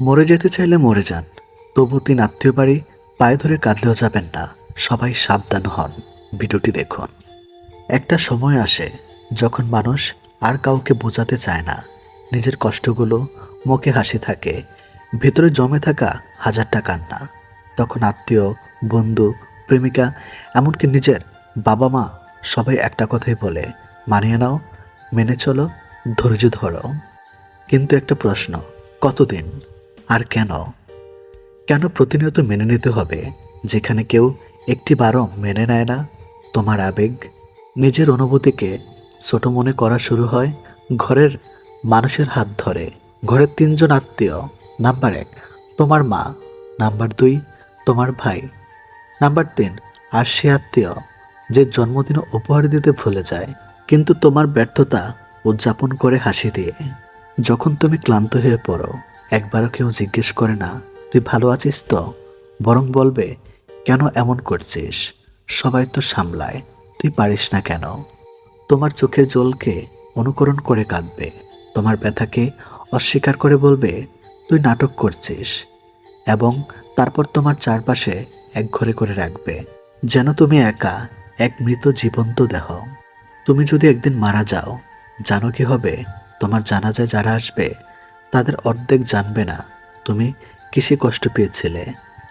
মরে যেতে চাইলে মরে যান, তবু 3 আত্মীয় বাড়ি পায়ে ধরে কাঁদলেও যাবেন না। সবাই সাবধান হন। ভিডিওটি দেখুন। একটা সময় আসে যখন মানুষ আর কাউকে বোঝাতে চায় না। নিজের কষ্টগুলো মুখে হাসি থাকে, ভেতরে জমে থাকা হাজারটা কান্না। তখন আত্মীয়, বন্ধু, প্রেমিকা, এমনকি নিজের বাবা মা সবাই একটা কথাই বলে, মানিয়ে নাও, মেনে চলো, ধৈর্য ধরো। কিন্তু একটা প্রশ্ন, কতদিন আর কেন? কেন প্রতিনিয়ত মেনে নিতে হবে যেখানে কেউ একটিবারও মেনে নেয় না? তোমার আবেগ, নিজের অনুভূতিকে ছোট মনে করা শুরু হয় ঘরের মানুষের হাত ধরে। ঘরের 3 জন আত্মীয়। নাম্বার 1 তোমার মা, নাম্বার 2 তোমার ভাই, নাম্বার 3 আর সে আত্মীয় যে জন্মদিন উপহার দিতে ভুলে যায় কিন্তু তোমার ব্যর্থতা উদযাপন করে হাসি দিয়ে। যখন তুমি ক্লান্ত হয়ে পড়ো, একবারও কেউ জিজ্ঞেস করে না তুই ভালো আছিস তো, বরং বলবে কেন এমন করছিস, সবাই তো সামলায়, তুই পারিস না কেন? তোমার চোখের জলকে অনুকরণ করে কাঁদবে, তোমার ব্যথাকে অস্বীকার করে বলবে তুই নাটক করছিস, এবং তারপর তোমার চারপাশে একঘরে করে রাখবে, যেন তুমি একা, এক মৃত জীবন্ত দেহ। তুমি যদি একদিন মারা যাও, জানো কি হবে? তোমার জানাজায় যারা আসবে তাদের অর্ধেক জানবে না তুমি কিসে কষ্ট পেয়েছিলে,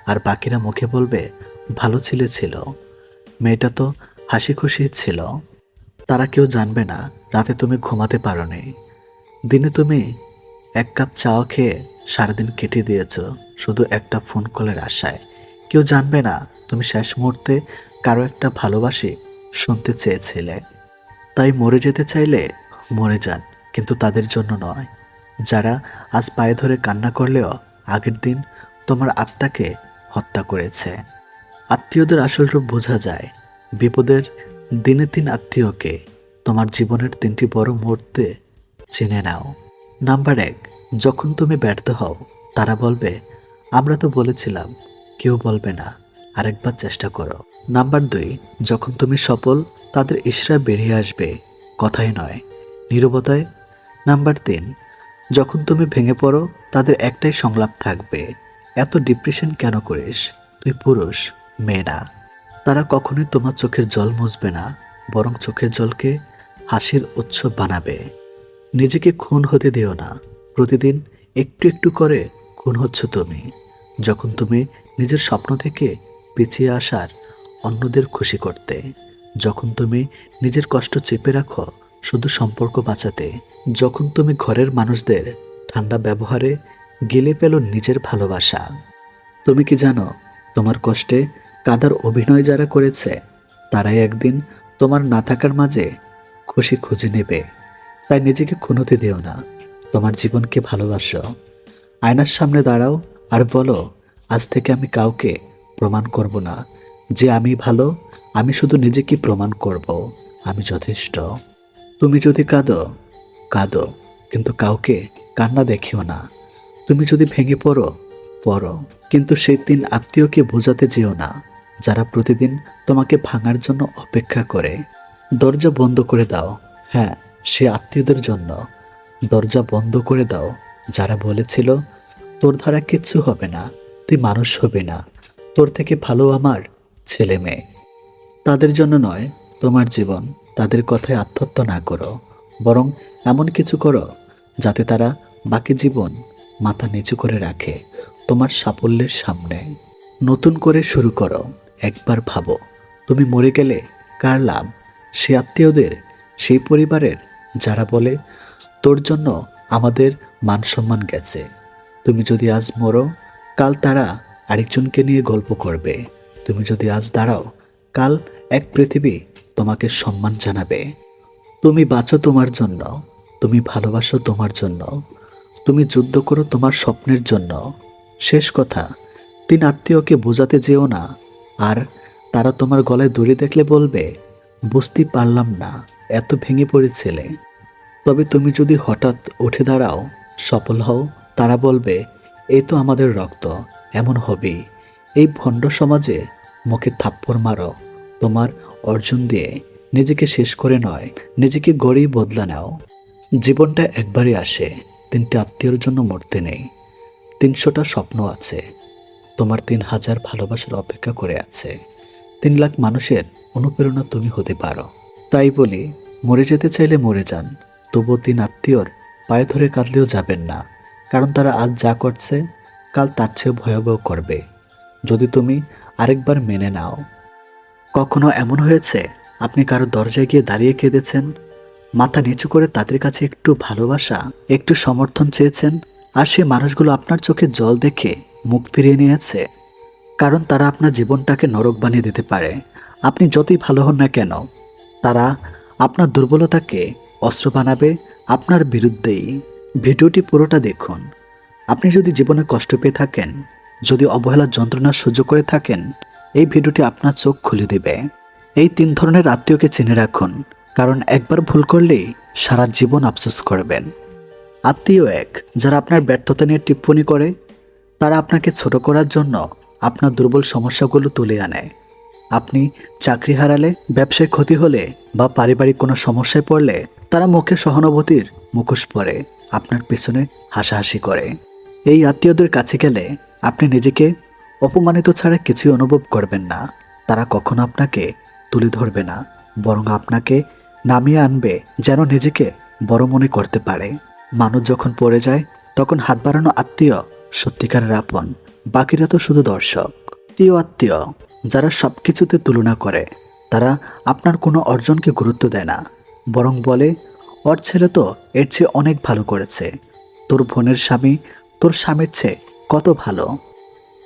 আর বাকিরা মুখে বলবে ভালো ছিল, মেয়েটা তো হাসি খুশি ছিল। তারা কেউ জানবে না রাতে তুমি ঘুমাতে পারোনি, দিনে তুমি 1 কাপ চাও খেয়ে সারাদিন কেটে দিয়েছ শুধু একটা ফোন কলের আশায়। কেউ জানবে না তুমি শেষ মুহূর্তে কারো একটা ভালোবাসি শুনতে চেয়েছিলে। তাই মরে যেতে চাইলে মরে যান, কিন্তু তাদের জন্য নয় যারা আজ পায়ে ধরে কান্না করলেও আগের দিন তোমার আত্মাকে হত্যা করেছে। আত্মীয়দের আসল রূপ বোঝা যায় বিপদের দিনে। 3 আত্মীয়কে তোমার জীবনের 3টি বড় মুহূর্তে চিনে নাও। নাম্বার 1 যখন তুমি ব্যর্থ হও, তারা বলবে আমরা তো বলেছিলাম। কেউ বলবে না, আরেকবার চেষ্টা করো। নাম্বার 2 যখন তুমি সফল, তাদের ইশরা বেরিয়ে আসবে, কথাই নয়, নীরবতায়। নাম্বার 3 যখন তুমি ভেঙে পড়ো, তাদের একটাই সংলাপ থাকবে, এত ডিপ্রেশন কেন করিস, তুই পুরুষ, মেয়ে না। তারা কখনোই তোমার চোখের জল মুছবে না, বরং চোখের জলকে হাসির উৎসব বানাবে। নিজেকে খুন হতে দিও না। প্রতিদিন একটু একটু করে খুন হচ্ছ তুমি। যখন তুমি নিজের স্বপ্ন থেকে পিছিয়ে আসার অন্যদের খুশি করতে, যখন তুমি নিজের কষ্ট চেপে রাখো শুধু সম্পর্ক বাঁচাতে, যখন তুমি ঘরের মানুষদের ঠান্ডা ব্যবহারে গিলে পেল নিজের ভালোবাসা। তুমি কি জানো তোমার কষ্টে কাদার অভিনয় যারা করেছে তারাই একদিন তোমার না থাকার মাঝে খুশি খুঁজে নেবে। তাই নিজেকে খুন হতে দিও না, তোমার জীবনকে ভালোবাসো। আয়নার সামনে দাঁড়াও আর বলো আজ থেকে আমি কাউকে প্রমাণ করব না যে আমি ভালো, আমি শুধু নিজেকে প্রমাণ করব আমি যথেষ্ট। তুমি যদি কাঁদো কাঁদো, কিন্তু কাউকে কান্না দেখিও না। তুমি যদি ভেঙে পড়ো পড়ো, কিন্তু সেই 3 আত্মীয়কে বোঝাতে যেও না যারা প্রতিদিন তোমাকে ভাঙার জন্য অপেক্ষা করে। দরজা বন্ধ করে দাও, হ্যাঁ, সে আত্মীয়দের জন্য। দরজা বন্ধ করে দাও যারা বলেছিল তোর দ্বারা কিচ্ছু হবে না, তুই মানুষ হবে না, তোর থেকে ভালো আমার ছেলে মেয়ে। তাদের জন্য নয় তোমার জীবন, তাদের কথায় আত্মহত্যা না করো, বরং এমন কিছু করো যাতে তারা বাকি জীবন মাথা নিচু করে রাখে তোমার সাফল্যের সামনে। নতুন করে শুরু করো। একবার ভাবো তুমি মরে গেলে কার লাভ? সে আত্মীয়দের, সেই পরিবারের যারা বলে তোর জন্য আমাদের মান সম্মান গেছে। তুমি যদি আজ মরো, কাল তারা আরেকজনকে নিয়ে গল্প করবে। তুমি যদি আজ দাঁড়াও, কাল এক পৃথিবী তোমাকে সম্মান জানাবে। তুমি বাঁচো তোমার জন্য, তুমি ভালোবাসো তোমার জন্য, তুমি যুদ্ধ করো তোমার স্বপ্নের জন্য। শেষ কথা, 3 আত্মীয়কে বোঝাতে যেও না, আর তারা তোমার গলায় দড়ি দেখলে বলবে বুঝতে পারলাম না এত ভেঙে পড়েছিলে। তবে তুমি যদি হঠাৎ উঠে দাঁড়াও, সফল হও, তারা বলবে এই তো আমাদের রক্ত, এমন হবেই। এই ভণ্ড সমাজে মুখে থাপ্পড় মারো তোমার অর্জন দিয়ে, নিজেকে শেষ করে নয়, নিজেকে গড়েই বদলা নাও। জীবনটা একবারই আসে, 3টে আত্মীয়র জন্য মরতে নেই। 300টা স্বপ্ন আছে, তোমার 3000 ভালোবাসার অপেক্ষা করে আছে, 3 লাখ মানুষের অনুপ্রেরণা তুমি হতে পারো। তাই বলি, মরে যেতে চাইলে মরে যান, তবুও 3 আত্মীয়র পায়ে ধরে কাঁদলেও যাবেন না। কারণ তারা আজ যা করছে কাল তার চেয়েও ভয়াবহ করবে, যদি তুমি আরেকবার মেনে নাও। কখনো এমন হয়েছে আপনি কারো দরজায় গিয়ে দাঁড়িয়ে কেঁদেছেন, মাথা নিচু করে তাদের কাছে একটু ভালোবাসা, একটু সমর্থন চেয়েছেন, আর সে মানুষগুলো আপনার চোখে জল দেখে মুখ ফিরিয়ে নিয়েছে? কারণ তারা আপনার জীবনটাকে নরক বানিয়ে দিতে পারে। আপনি যতই ভালো হন না কেন, তারা আপনার দুর্বলতাকে অস্ত্র বানাবে আপনার বিরুদ্ধেই। ভিডিওটি পুরোটা দেখুন। আপনি যদি জীবনে কষ্ট পেয়ে থাকেন, যদি অবহেলার যন্ত্রণা সহ্য করে থাকেন, এই ভিডিওটি আপনার চোখ খুলে দেবে। এই 3 ধরনের আত্মীয়কে চিনে রাখুন, কারণ একবার ভুল করলেই সারা জীবন আফসোস করবেন। আত্মীয় 1, যারা আপনার ব্যর্থতা নিয়ে টিপ্পনি করে। তারা আপনাকে ছোট করার জন্য আপনার দুর্বল সমস্যাগুলো তুলে আনে। আপনি চাকরি হারালে, ব্যবসায় ক্ষতি হলে বা পারিবারিক কোনো সমস্যায় পড়লে তারা মুখে সহানুভূতির মুখোশ পরে আপনার পেছনে হাসাহাসি করে। এই আত্মীয়দের কাছে গেলে আপনি নিজেকে অপমানিত ছাড়া কিছুই অনুভব করবেন না। তারা কখনো আপনাকে তুলে ধরবে না, বরং আপনাকে নামিয়ে আনবে যেন নিজেকে বড় মনে করতে পারে। মানুষ যখন পড়ে যায় তখন হাত বাড়ানো আত্মীয় সত্যিকারের আপন, বাকিরা তো শুধু দর্শক। আত্মীয় যারা সব কিছুতে তুলনা করে, তারা আপনার কোনো অর্জনকে গুরুত্ব দেয় না, বরং বলে ওর ছেলে তো এর চেয়ে অনেক ভালো করেছে, তোর বোনের স্বামী তোর স্বামীর চেয়ে কত ভালো।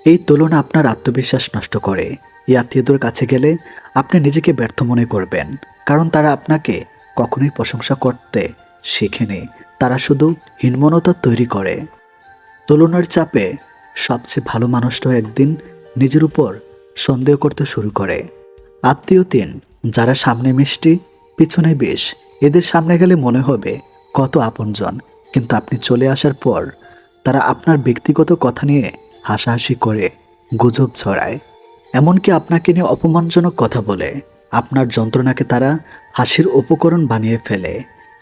এই তুলনা আপনার আত্মবিশ্বাস নষ্ট করে। এই আত্মীয়দের কাছে গেলে আপনি নিজেকে ব্যর্থ মনে করবেন, কারণ তারা আপনাকে কখনোই প্রশংসা করতে শেখেনি, তারা শুধু হীনমনতা তৈরি করে। তুলনার চাপে সবচেয়ে ভালো মানুষটাও একদিন নিজের উপর সন্দেহ করতে শুরু করে। আত্মীয় 3, যারা সামনে মিষ্টি পিছনে বিষ। এদের সামনে গেলে মনে হবে কত আপনজন, কিন্তু আপনি চলে আসার পর তারা আপনার ব্যক্তিগত কথা নিয়ে হাসাহাসি করে, গুজব ছড়ায়, এমনকি আপনাকে নিয়ে অপমানজনক কথা বলে। আপনার যন্ত্রণাকে তারা হাসির উপকরণ বানিয়ে ফেলে।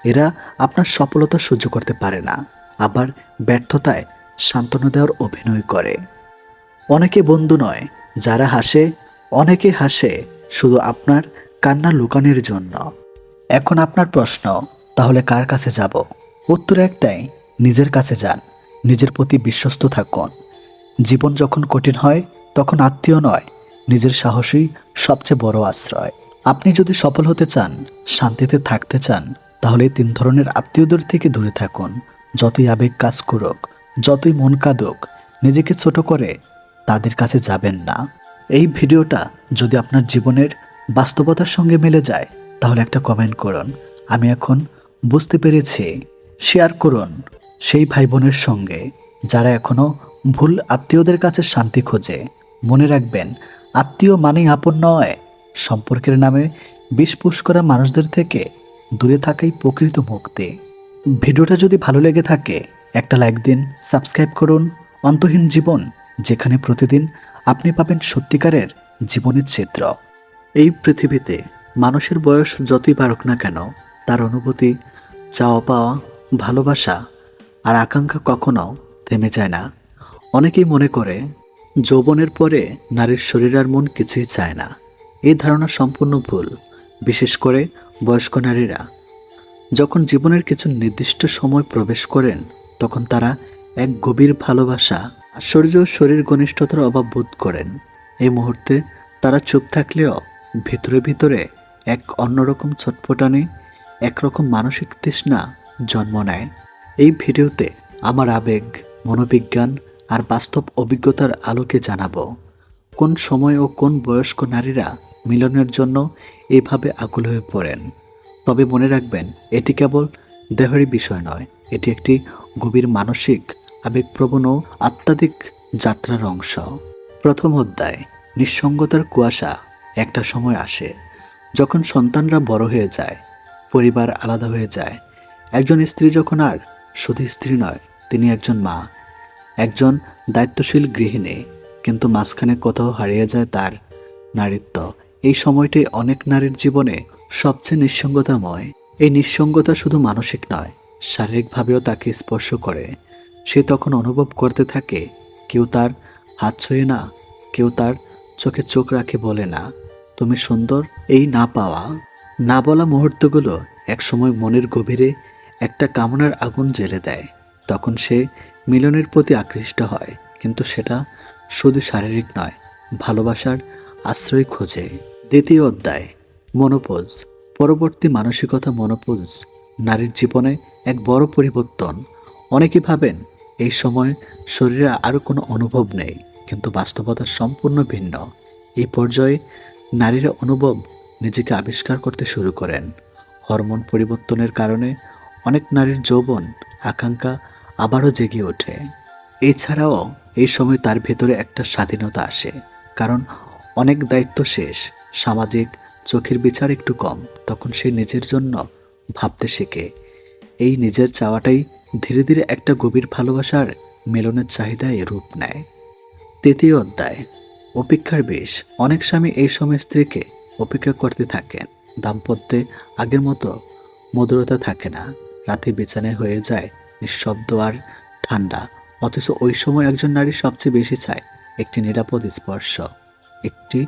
এরা আপনার সফলতা সহ্য করতে পারে না, আবার ব্যর্থতায় সান্ত্বনা দেওয়ার অভিনয় করে। অনেকে বন্ধু নয়, যারা হাসে, অনেকে হাসে শুধু আপনার কান্না লুকানোর জন্য। এখন আপনার প্রশ্ন, তাহলে কার কাছে যাব? উত্তর একটাই, নিজের কাছে যান, নিজের প্রতি বিশ্বস্ত থাকুন। জীবন যখন কঠিন হয় তখন আত্মীয় নয়, নিজের সাহসই সবচেয়ে বড় আশ্রয়। আপনি যদি সফল হতে চান, শান্তিতে থাকতে চান, তাহলে 3 ধরনের আত্মীয়দের থেকে দূরে থাকুন। যতই আবেগ কাজ করুক, যতই মন কাঁদুক, নিজেকে ছোট করে তাদের কাছে যাবেন না। এই ভিডিওটা যদি আপনার জীবনের বাস্তবতার সঙ্গে মিলে যায়, তাহলে একটা কমেন্ট করুন, আমি এখন বুঝতে পেরেছি। শেয়ার করুন সেই ভাই বোনের সঙ্গে যারা এখনো ভুল আত্মীয়দের কাছে শান্তি খোঁজে। মনে রাখবেন, আত্মীয় মানেই আপন নয়। সম্পর্কের নামে বিষ পুষ করা মানুষদের থেকে দূরে থাকাই প্রকৃত মুক্তি। ভিডিওটা যদি ভালো লেগে থাকে একটা লাইক দিন, সাবস্ক্রাইব করুন। অন্তহীন জীবন, যেখানে প্রতিদিন আপনি পাবেন সত্যিকারের জীবনের চিত্র। এই পৃথিবীতে মানুষের বয়স যতই বাড়ুক না কেন, তার অনুভূতি, চাওয়া পাওয়া, ভালোবাসা আর আকাঙ্ক্ষা কখনো থেমে যায় না। অনেকেই মনে করে যৌবনের পরে নারীর শরীর আর মন কিছুই চায় না। এই ধারণা সম্পূর্ণ ভুল। বিশেষ করে বয়স্ক নারীরা যখন জীবনের কিছু নির্দিষ্ট সময় প্রবেশ করেন, তখন তারা এক গভীর ভালোবাসা, আশ্চর্য শরীর ঘনিষ্ঠতার অভাব বোধ করেন। এই মুহূর্তে তারা চুপ থাকলেও ভিতরে ভিতরে এক অন্যরকম ছটফটানি, একরকম মানসিক তৃষ্ণা জন্ম নেয়। এই ভিডিওতে আমার আবেগ, মনোবিজ্ঞান আর বাস্তব অভিজ্ঞতার আলোকে জানাবো কোন সময় ও কোন বয়স্ক নারীরা মিলনের জন্য এইভাবে আকুল হয়ে পড়েন। তবে মনে রাখবেন, এটি কেবল দেহেরই বিষয় নয়, এটি একটি গভীর মানসিক, আবেগপ্রবণ ও আত্মাত্মিক যাত্রার অংশ। প্রথম অধ্যায়, নিঃসঙ্গতার কুয়াশা। একটা সময় আসে যখন সন্তানরা বড় হয়ে যায়, পরিবার আলাদা হয়ে যায়। একজন স্ত্রী যখন আর শুধু স্ত্রী নয়, তিনি একজন মা, একজন দায়িত্বশীল গৃহিণী, কিন্তু মাঝখানে কোথাও হারিয়ে যায় তার নারীত্ব। এই সময়টি অনেক নারীর জীবনে সবচেয়ে নিঃসঙ্গতাময়। এই নিঃসঙ্গতা শুধু মানসিক নয়, শারীরিকভাবেও তাকে স্পর্শ করে। সে তখন অনুভব করতে থাকে কেউ তার হাত ছুঁয়ে না, কেউ তার চোখে চোখ রাখে বলে না তুমি সুন্দর। এই না পাওয়া, না বলা মুহূর্তগুলো একসময় মনের গভীরে একটা কামনার আগুন জ্বেলে দেয়। তখন সে মিলনের প্রতি আকৃষ্ট হয়, কিন্তু সেটা শুধু শারীরিক নয়, ভালোবাসার আশ্রয় খোঁজে। দ্বিতীয় অধ্যায়, মনোপোজ। পরবর্তী মানসিকতা মনোপোজ নারীর জীবনে এক বড় পরিবর্তন। অনেকে ভাবেন এই সময় শরীরে আরও কোনো অনুভব নেই, কিন্তু বাস্তবতা সম্পূর্ণ ভিন্ন। এই পর্যায়ে নারীরা অনুভব নিজেকে আবিষ্কার করতে শুরু করেন। হরমোন পরিবর্তনের কারণে অনেক নারীর যৌবন আকাঙ্ক্ষা আবারও জেগে ওঠে। এছাড়াও এই সময় তার ভেতরে একটা স্বাধীনতা আসে, কারণ অনেক দায়িত্ব শেষ, সামাজিক চোখের বিচার একটু কম। তখন সে নিজের জন্য ভাবতে শেখে। এই নিজের চাওয়াটাই ধীরে ধীরে একটা গভীর ভালোবাসার মিলনের চাহিদায় রূপ নেয়। তৃতীয় অধ্যায়, অপেক্ষার বিষ। অনেক স্বামী এই সময় স্ত্রীকে অপেক্ষা করতে থাকেন। দাম্পত্যে আগের মতো মধুরতা থাকে না, রাতে বিছানায় হয়ে যায় নিঃশব্দ আর ঠান্ডা। অথচ ওই সময় একজন নারী সবচেয়ে বেশি চায় একটি নিরাপদ স্পর্শ, একটি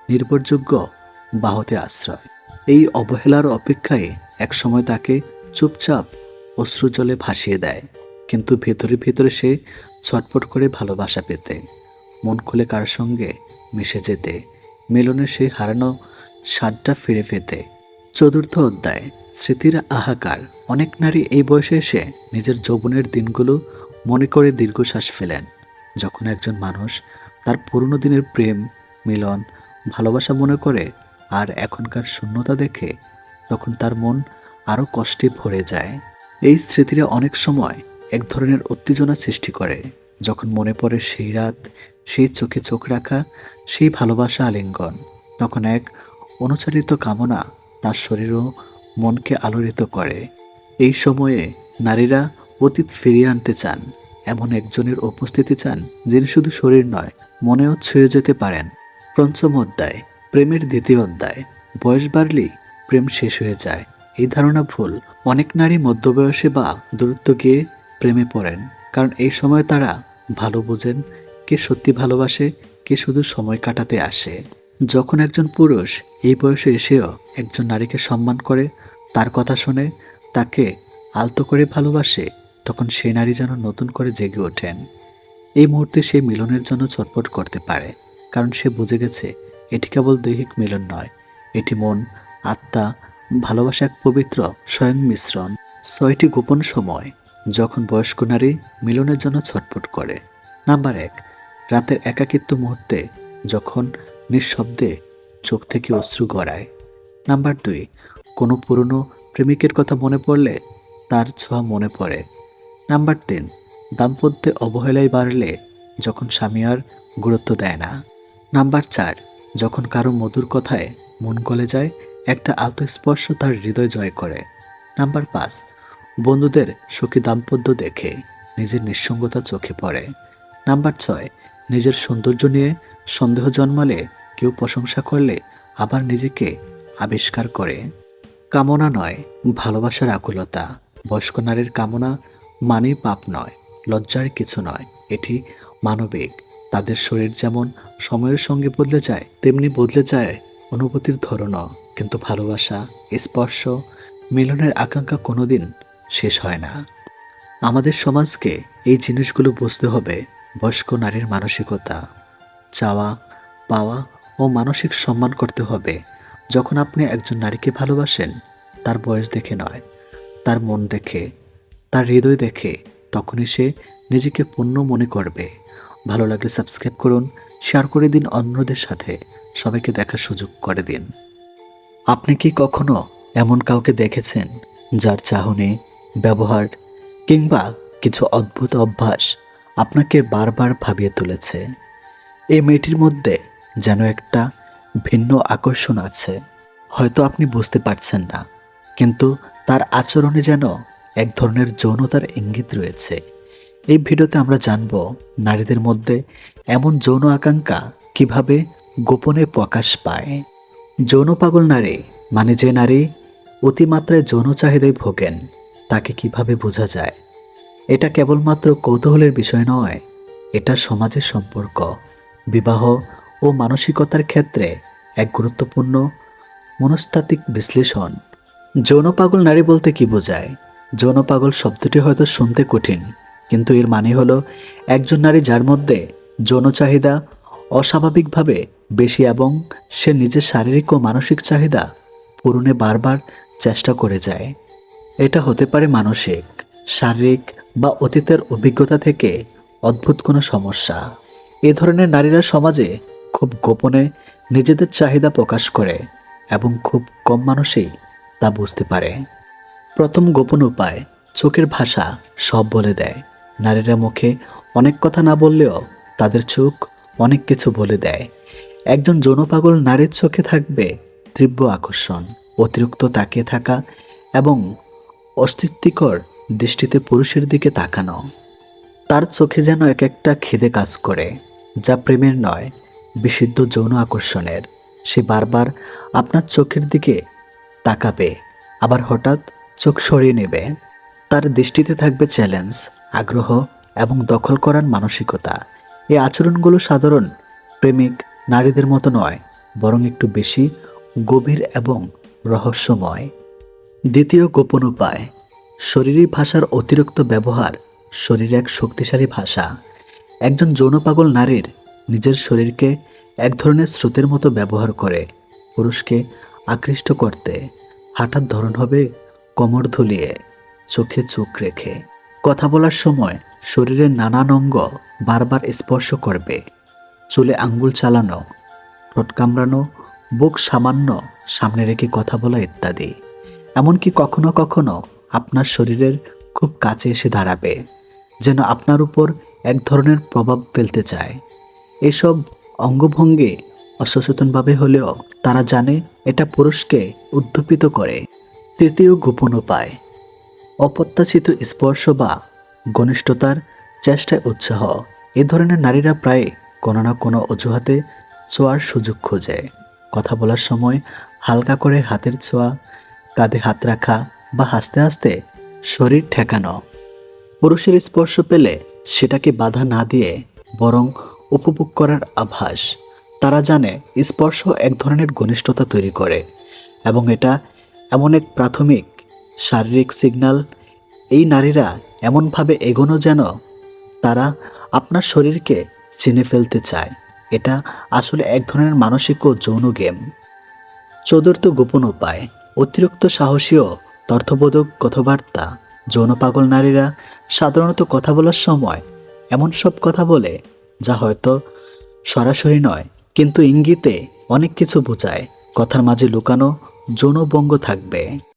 নির্ভরযোগ্য বাহুতে আশ্রয়। এই অবহেলার অপেক্ষায় একসময় তাকে চুপচাপ অশ্রুজলে ভাসিয়ে দেয়, কিন্তু ভেতরে ভেতরে সে ছটফট করে ভালোবাসা পেতে, মন খুলে কার সঙ্গে মিশে যেতে, মিলনের সেই হারানো স্বাদটা ফিরে পেতে। চতুর্থ অধ্যায়, স্মৃতির হাহাকার। অনেক নারী এই বয়সে এসে নিজের যৌবনের দিনগুলো মনে করে দীর্ঘশ্বাস ফেলেন। যখন একজন মানুষ তার পুরনো দিনের প্রেম, মিলন, ভালোবাসা মনে করে আর এখনকার শূন্যতা দেখে, তখন তার মন আরও কষ্টে ভরে যায়। এই স্মৃতিরা অনেক সময় এক ধরনের উত্তেজনা সৃষ্টি করে। যখন মনে পড়ে সেই রাত, সেই চোখে চোখ রাখা, সেই ভালোবাসা আলিঙ্গন, তখন এক অনুচারিত কামনা তার শরীর ও মনকে আলোড়িত করে। এই সময়ে নারীরা অতীত ফিরিয়ে আনতে চান, এমন একজনের উপস্থিতি চান যিনি শুধু শরীর নয়, মনেও ছুঁয়ে যেতে পারেন। পঞ্চম অধ্যায়, প্রেমের দ্বিতীয় অধ্যায়। বয়স বাড়লেই প্রেম শেষ হয়ে যায়, এই ধারণা ভুল। অনেক নারী মধ্যবয়সে বা দূরত্ব গিয়ে প্রেমে পড়েন, কারণ এই সময় তারা ভালো বোঝেন কে সত্যি ভালোবাসে, কে শুধু সময় কাটাতে আসে। যখন একজন পুরুষ এই বয়সে এসেও একজন নারীকে সম্মান করে, তার কথা শুনে, তাকে আলতো করে ভালোবাসে, তখন সেই নারী যেন নতুন করে জেগে ওঠেন। এই মুহূর্তে সে মিলনের জন্য ছটফট করতে পারে, কারণ সে বুঝে গেছে এটি কেবল দৈহিক মিলন নয়, এটি মন, আত্মা, ভালোবাসা এক পবিত্র স্বয়ং মিশ্রণ। 6টি গোপন সময় যখন বয়স্ক নারী মিলনের জন্য ছটফট করে। নাম্বার 1, রাতের একাকিত্ব মুহূর্তে যখন নিঃশব্দে চোখ থেকে অশ্রু গড়ায়। নাম্বার 2, কোনো পুরনো প্রেমিকের কথা মনে পড়লে তার ছোঁয়া মনে পড়ে। নাম্বার 3, দাম্পত্যে অবহেলায় বাড়লে যখন স্বামী আর গুরুত্ব দেয় না। নাম্বার 4, যখন কারো মধুর কথায় মন গলে যায়, একটা আত্মস্পর্শ তার হৃদয় জয় করে। নাম্বার 5, বন্ধুদের সুখী দাম্পত্য দেখে নিজের নিঃসঙ্গতা চোখে পড়ে। নাম্বার 6, নিজের সৌন্দর্য নিয়ে সন্দেহ জন্মালে, কেউ প্রশংসা করলে আবার নিজেকে আবিষ্কার করে। কামনা নয়, ভালোবাসার আকুলতা। বয়স্ক নারীর কামনা মানেই পাপ নয়, লজ্জার কিছু নয়, এটি মানবিক। তাদের শরীর যেমন সময়ের সঙ্গে বদলে যায়, তেমনি বদলে যায় অনুভূতির ধরনও। কিন্তু ভালোবাসা, স্পর্শ, মিলনের আকাঙ্ক্ষা কোনোদিন শেষ হয় না। আমাদের সমাজকে এই জিনিসগুলো বুঝতে হবে। বয়স্ক নারীর মানসিকতা, চাওয়া, পাওয়া ও মানসিক সম্মান করতে হবে। যখন আপনি একজন নারীকে ভালোবাসেন, তার বয়স দেখে নয়, তার মন দেখে, তার হৃদয় দেখে, তখনই সে নিজেকে পূর্ণ মনে করবে। ভালো লাগলে সাবস্ক্রাইব করুন, শেয়ার করে দিন অন্যদের সাথে, সবাইকে দেখার সুযোগ করে দিন। আপনি কি কখনো এমন কাউকে দেখেছেন যার চাহনি, ব্যবহার কিংবা কিছু অদ্ভুত অভ্যাস আপনাকে বারবার ভাবিয়ে তুলেছে? এই মেয়েটির মধ্যে যেন একটা ভিন্ন আকর্ষণ আছে, হয়তো আপনি বুঝতে পারছেন না, কিন্তু তার আচরণে যেন এক ধরনের যৌনতার ইঙ্গিত রয়েছে। এই ভিডিওতে আমরা জানব নারীদের মধ্যে এমন যৌন আকাঙ্ক্ষা কিভাবে গোপনে প্রকাশ পায়। যৌন পাগল নারী মানে যে নারী অতিমাত্রায় যৌন চাহিদায় ভোগেন, তাকে কিভাবে বোঝা যায়? এটা কেবলমাত্র কৌতূহলের বিষয় নয়, এটা সমাজের সম্পর্ক, বিবাহ ও মানসিকতার ক্ষেত্রে এক গুরুত্বপূর্ণ মনস্তাত্ত্বিক বিশ্লেষণ। যৌন পাগল নারী বলতে কি বোঝায়? যৌন পাগল শব্দটি হয়তো শুনতে কঠিন, কিন্তু এর মানে হলো একজন নারী যার মধ্যে যৌন চাহিদা অস্বাভাবিকভাবে বেশি এবং সে নিজের শারীরিক ও মানসিক চাহিদা পূরণে বারবার চেষ্টা করে যায়। এটা হতে পারে মানসিক, শারীরিক বা অতীতের অভিজ্ঞতা থেকে অদ্ভুত কোনো সমস্যা। এ ধরনের নারীরা সমাজে খুব গোপনে নিজেদের চাহিদা প্রকাশ করে এবং খুব কম মানুষই তা বুঝতে পারে। প্রথম গোপন উপায়, চোখের ভাষা সব বলে দেয়। নারীরা মুখে অনেক কথা না বললেও তাদের চোখ অনেক কিছু বলে দেয়। একজন যৌন পাগল নারীর চোখে থাকবে তীব্র আকর্ষণ, অতিরিক্ত তাকিয়ে থাকা এবং অস্বস্তিকর দৃষ্টিতে পুরুষের দিকে তাকানো। তার চোখে যেন এক একটা খিদে কাজ করে, যা প্রেমের নয়, বিশুদ্ধ যৌন আকর্ষণের। সে বারবার আপনার চোখের দিকে তাকাবে, আবার হঠাৎ চোখ সরিয়ে নেবে। তার দৃষ্টিতে থাকবে চ্যালেঞ্জ, আগ্রহ এবং দখল করার মানসিকতা। এই আচরণগুলো সাধারণ প্রেমিক নারীদের মতো নয়, বরং একটু বেশি গভীর এবং রহস্যময়। দ্বিতীয় গোপন উপায়, শরীরী ভাষার অতিরিক্ত ব্যবহার। শরীর এক শক্তিশালী ভাষা। একজন যৌন পাগল নারীর নিজের শরীরকে এক ধরনের স্রোতের মতো ব্যবহার করে পুরুষকে আকৃষ্ট করতে। হাঁটার ধরন হবে কোমর দুলিয়ে, চোখে চোখ রেখে। কথা বলার সময় শরীরের নানান অঙ্গ বারবার স্পর্শ করবে, চুলে আঙ্গুল চালানো, ঠোঁট কামড়ানো, বুক সামান্য সামনে রেখে কথা বলা ইত্যাদি। এমনকি কখনো কখনো আপনার শরীরের খুব কাছে এসে দাঁড়াবে, যেন আপনার উপর এক ধরনের প্রভাব ফেলতে চায়। এসব অঙ্গভঙ্গি অসচেতনভাবে হলেও তারা জানে এটা পুরুষকে উদ্দীপিত করে। তৃতীয় গোপন উপায়, অপ্রত্যাশিত স্পর্শ বা ঘনিষ্ঠতার চেষ্টায় উৎসাহ। এ ধরনের নারীরা প্রায় কোনো না কোনো অজুহাতে ছোঁয়ার সুযোগ খোঁজে। কথা বলার সময় হালকা করে হাতের ছোঁয়া, কাঁধে হাত রাখা বা হাসতে হাসতে শরীর ঠেকানো। পুরুষের স্পর্শ পেলে সেটাকে বাধা না দিয়ে বরং উপভোগ করার আভাস। তারা জানে স্পর্শ এক ধরনের ঘনিষ্ঠতা তৈরি করে এবং এটা এমন এক প্রাথমিক শারীরিক সিগন্যাল। এই নারীরা এমনভাবে এগোনো যেন তারা আপনার শরীরকে চিনে ফেলতে চায়। এটা আসলে এক ধরনের মানসিক ও যৌন গেম। চতুর্থ গোপন উপায়, অতিরিক্ত সাহসী ও তথ্যবোধক কথাবার্তা। যৌন পাগল নারীরা সাধারণত কথা বলার সময় এমন সব কথা বলে যা হয়তো সরাসরি নয়, কিন্তু ইঙ্গিতে অনেক কিছু বোঝায়। কথার মাঝে লুকানো যৌনবঙ্গ থাকবে।